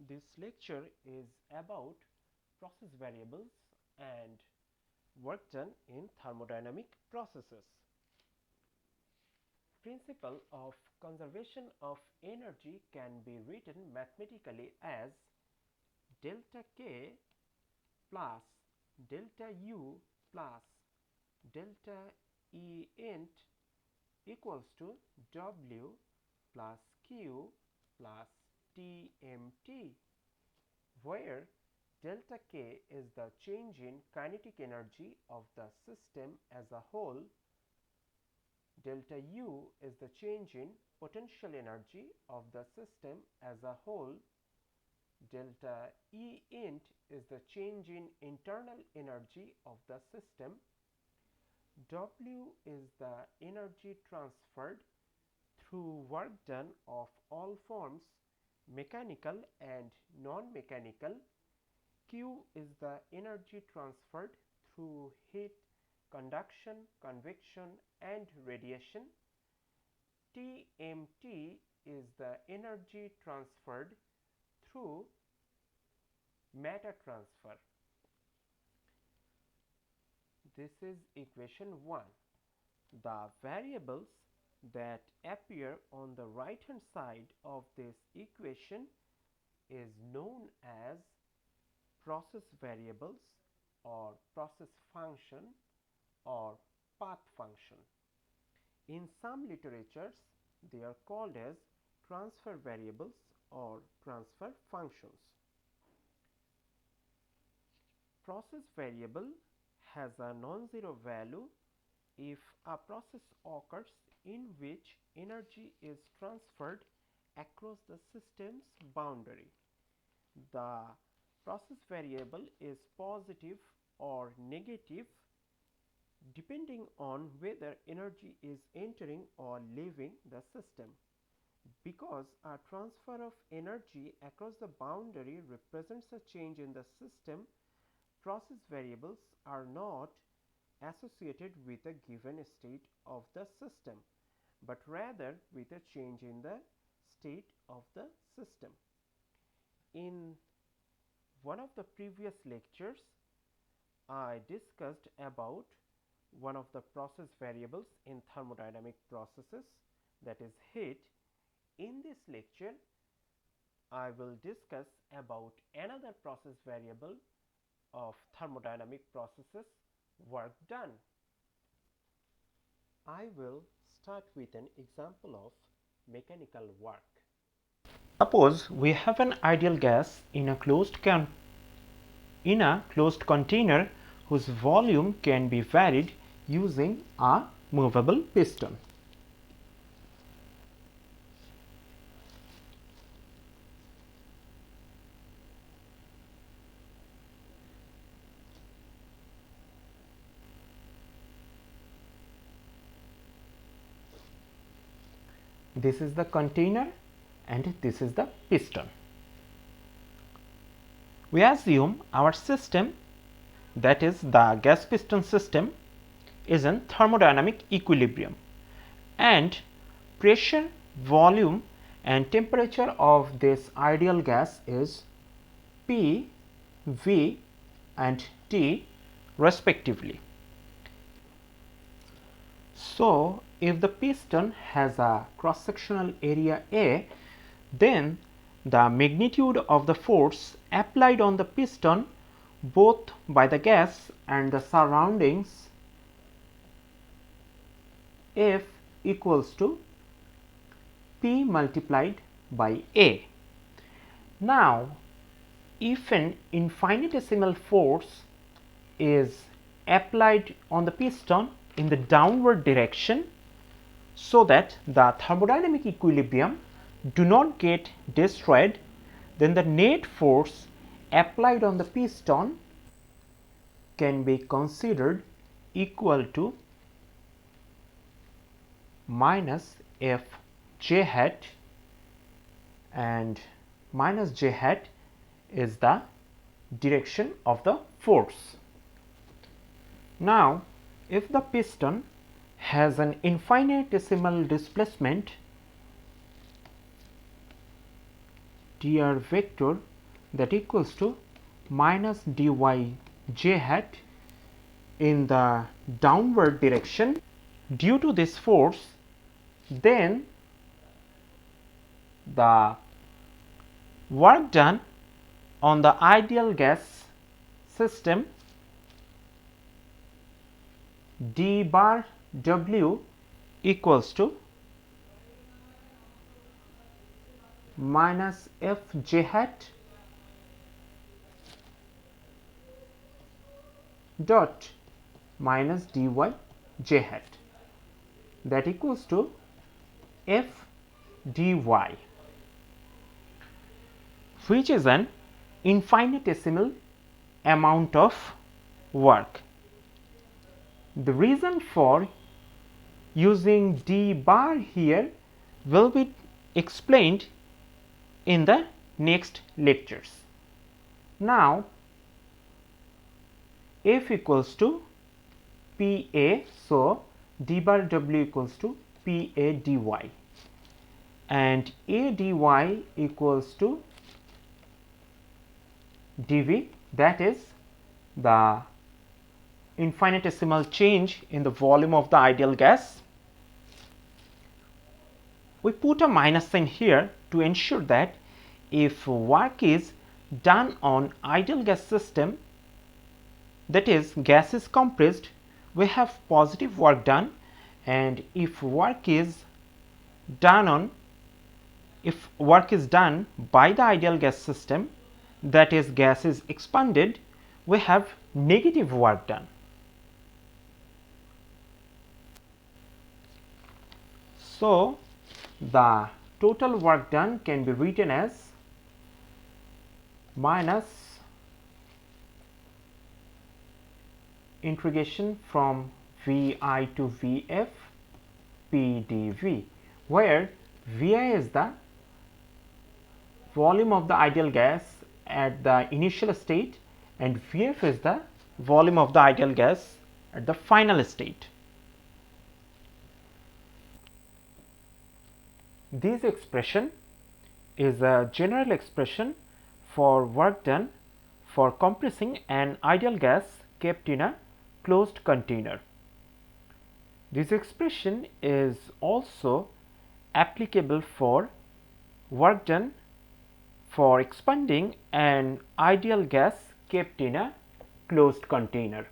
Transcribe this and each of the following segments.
This lecture is about process variables and work done in thermodynamic processes. Principle of conservation of energy can be written mathematically as delta K plus delta U plus delta E int equals to W plus Q plus TMT, where delta K is the change in kinetic energy of the system as a whole, delta U is the change in potential energy of the system as a whole, delta E int is the change in internal energy of the system, W is the energy transferred through work done of all forms, mechanical and non-mechanical. Q is the energy transferred through heat, conduction, convection and radiation. TMT is the energy transferred through matter transfer. This is equation 1. The variables that appear on the right hand side of this equation is known as process variables or process function or path function. In some literatures, they are called as transfer variables or transfer functions. Process variable has a non-zero value if a process occurs in which energy is transferred across the system's boundary. The process variable is positive or negative depending on whether energy is entering or leaving the system. Because a transfer of energy across the boundary represents a change in the system, process variables are not associated with a given state of the system, but rather with a change in the state of the system. In one of the previous lectures, I discussed about one of the process variables in thermodynamic processes, that is heat. In this lecture, I will discuss about another process variable of thermodynamic processes, work done. I will start with an example of mechanical work. Suppose we have an ideal gas in a closed container whose volume can be varied using a movable piston. This is the container and this is the piston. We assume our system, that is the gas piston system, is in thermodynamic equilibrium, and pressure, volume and temperature of this ideal gas is P, V and T respectively. So, if the piston has a cross-sectional area A, then the magnitude of the force applied on the piston both by the gas and the surroundings F equals to P multiplied by A. Now, if an infinitesimal force is applied on the piston in the downward direction, so that the thermodynamic equilibrium do not get destroyed, then the net force applied on the piston can be considered equal to minus F j hat, and minus j hat is the direction of the force. Now, if the piston has an infinitesimal displacement dr vector that equals to minus dy j hat in the downward direction due to this force, then the work done on the ideal gas system d bar w equals to minus f j hat dot minus dy j hat, that equals to f dy, which is an infinitesimal amount of work. The reason for using d bar here will be explained in the next lectures. Now, F equals to PA, so d bar W equals to PA dy, and A dy equals to dV, that is the infinitesimal change in the volume of the ideal gas. We put a minus sign here to ensure that if work is done on ideal gas system, that is gas is compressed, we have positive work done, and if work is done by the ideal gas system, that is gas is expanded, we have negative work done. So the total work done can be written as minus integration from Vi to Vf P dV, where Vi is the volume of the ideal gas at the initial state and Vf is the volume of the ideal gas at the final state. This expression is a general expression for work done for compressing an ideal gas kept in a closed container. This expression is also applicable for work done for expanding an ideal gas kept in a closed container.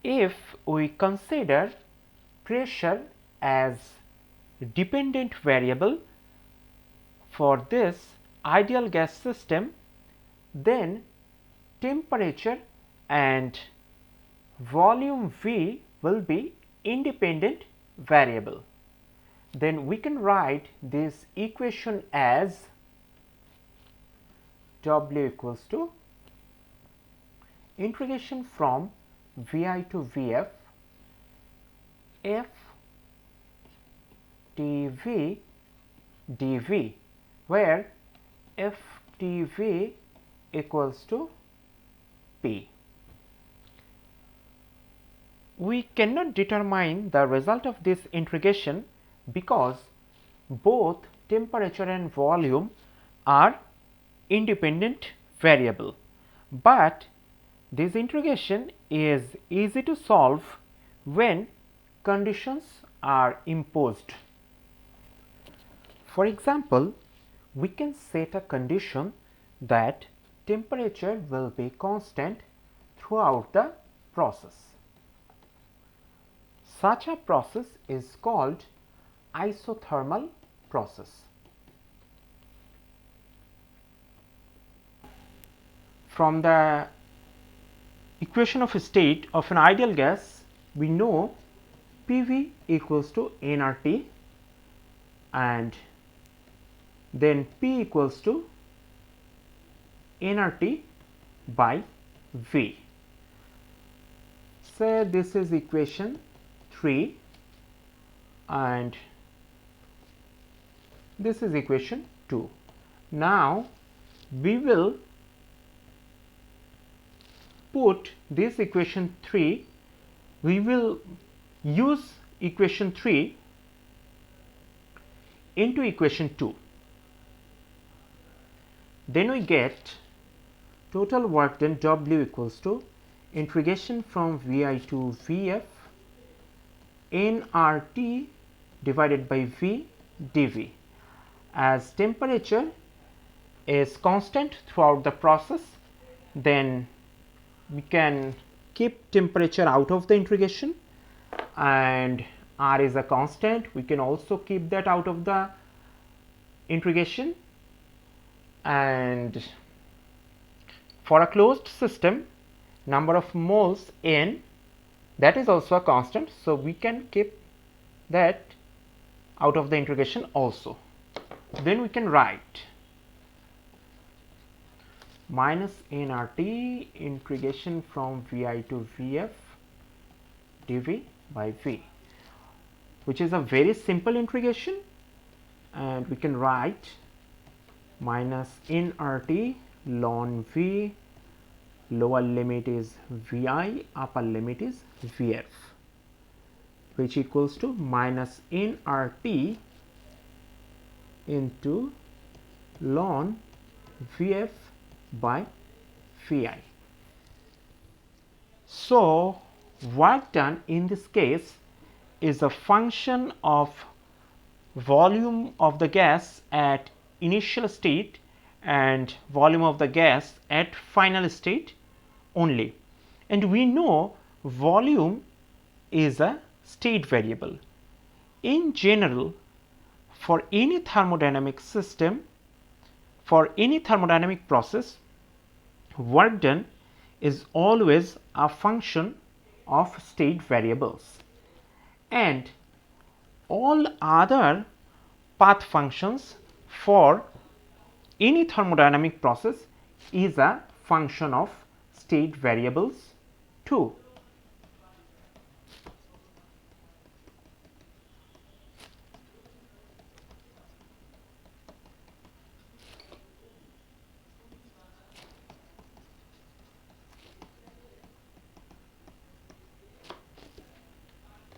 If we consider pressure as dependent variable for this ideal gas system, then temperature and volume V will be independent variable. Then we can write this equation as W equals to integration from Vi to Vf F Tv dV, where F Tv equals to P. We cannot determine the result of this integration because both temperature and volume are independent variable, but this integration is easy to solve when conditions are imposed. For example, we can set a condition that temperature will be constant throughout the process. Such a process is called isothermal process. From the equation of state of an ideal gas, we know PV equals to nRT and then P equals to nRT by V. Say this is equation 3 and this is equation 2. Now we will put this equation 3, we will use equation 3 into equation 2. Then we get total work done W equals to integration from Vi to Vf nRT divided by V dV. As temperature is constant throughout the process, then we can keep temperature out of the integration, and R is a constant, we can also keep that out of the integration. And for a closed system, number of moles N, that is also a constant, so we can keep that out of the integration also. Then we can write minus nRT integration from Vi to Vf dV by V, which is a very simple integration, and we can write minus nRT ln V, lower limit is Vi, upper limit is Vf, which equals to minus nRT into ln Vf by Vi. So work done in this case is a function of volume of the gas at initial state and volume of the gas at final state only. And we know volume is a state variable. In general, for any thermodynamic system, for any thermodynamic process, work done is always a function of state variables, and all other path functions for any thermodynamic process is a function of state variables too.